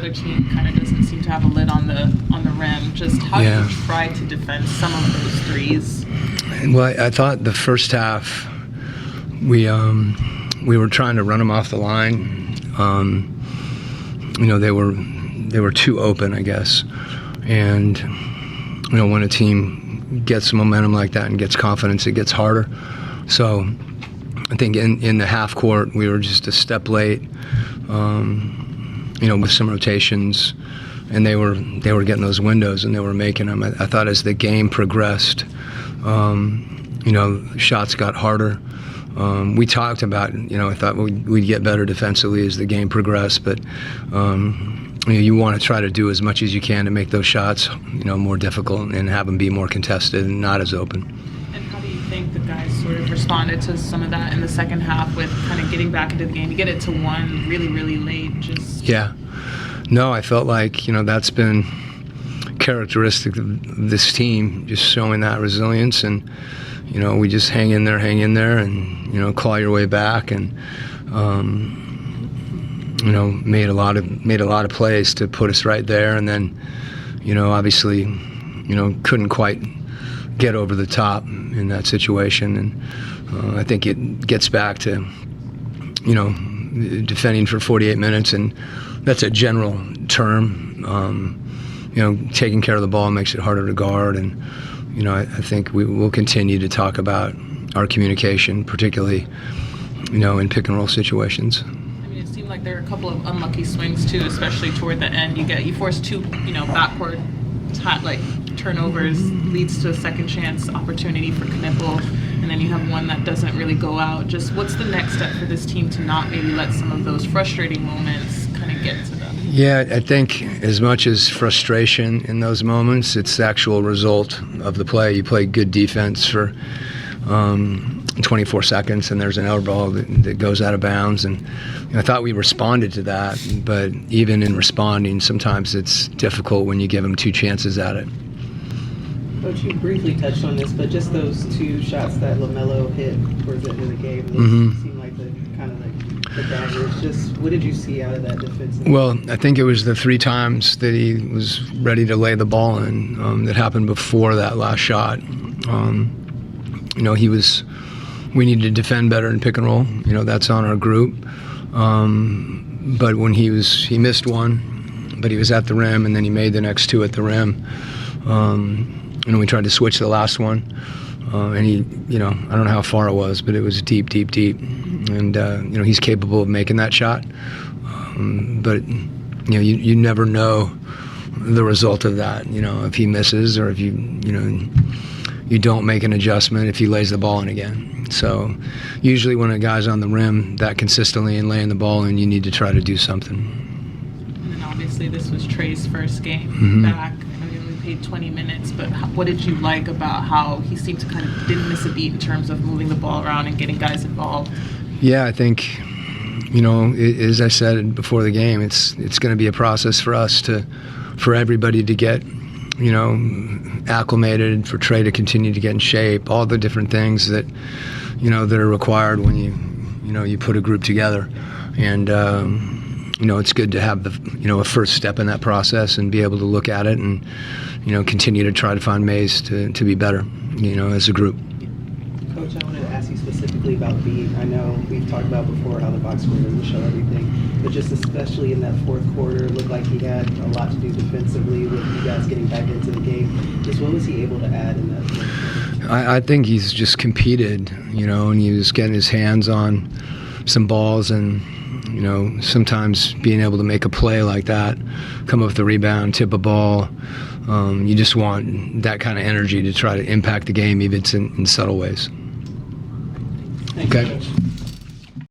other team kind of doesn't seem to have a lid on the rim. Just how do you try to defend some of those threes? Well, I thought the first half we were trying to run them off the line. They were too open, I guess. And when a team gets momentum like that and gets confidence, it gets harder. So I think in the half court we were just a step late. With some rotations, and they were getting those windows and they were making them. I thought as the game progressed, shots got harder. We talked about, I thought we'd get better defensively as the game progressed, but you want to try to do as much as you can to make those shots, more difficult and have them be more contested and not as open. And how do you think the guys sort of responded to some of that in the second half with kind of getting back into the game? You get it to one really, really late. Yeah. No, I felt like, that's been characteristic of this team, just showing that resilience, and we just hang in there and claw your way back, and made a lot of plays to put us right there, and then obviously couldn't quite get over the top in that situation. And I think it gets back to defending for 48 minutes, and that's a general term. Taking care of the ball makes it harder to guard, and I think we will continue to talk about our communication, particularly in pick and roll situations. I mean, it seemed like there were a couple of unlucky swings too, especially toward the end. You force two backward turnovers, leads to a second chance opportunity for Knipple, and then you have one that doesn't really go out. Just what's the next step for this team to not maybe let some of those frustrating moments kind of get to them? Yeah, I think as much as frustration in those moments, it's the actual result of the play. You play good defense for 24 seconds, and there's an air ball that goes out of bounds. And I thought we responded to that, but even in responding, sometimes it's difficult when you give them two chances at it. Coach, you briefly touched on this, but just those two shots that LaMelo hit towards the end of the game, those seemed like the daggers. Just what did you see out of that defensive? Well, I think it was the 3 times that he was ready to lay the ball in that happened before that last shot. We needed to defend better in pick and roll. That's on our group. But when he missed one, but he was at the rim, and then he made the next 2 at the rim. We tried to switch the last one, and he, I don't know how far it was, but it was deep, deep, deep. And he's capable of making that shot. But you never know the result of that. If he misses, or if you don't make an adjustment, if he lays the ball in again. So usually when a guy's on the rim that consistently and laying the ball in, you need to try to do something. And then obviously this was Trey's first game back. I know he only played 20 minutes, but what did you like about how he seemed to kind of didn't miss a beat in terms of moving the ball around and getting guys involved? Yeah, I think, as I said before the game, it's going to be a process for us for everybody to get acclimated, for Trey to continue to get in shape, all the different things that that are required when you put a group together. And it's good to have a first step in that process and be able to look at it and continue to try to find ways to be better as a group. Coach, I wanted to ask you specifically about beat. I know we've talked about before how the box score doesn't show everything, but just especially in that fourth quarter, it looked like he had a lot to do defensively with you guys getting back into the game. Just what was he able to add in that fourth quarter? I think he's just competed, and he was getting his hands on some balls, and sometimes being able to make a play like that, come up with a rebound, tip a ball. You just want that kind of energy to try to impact the game, even if it's in subtle ways. Thank you, Coach.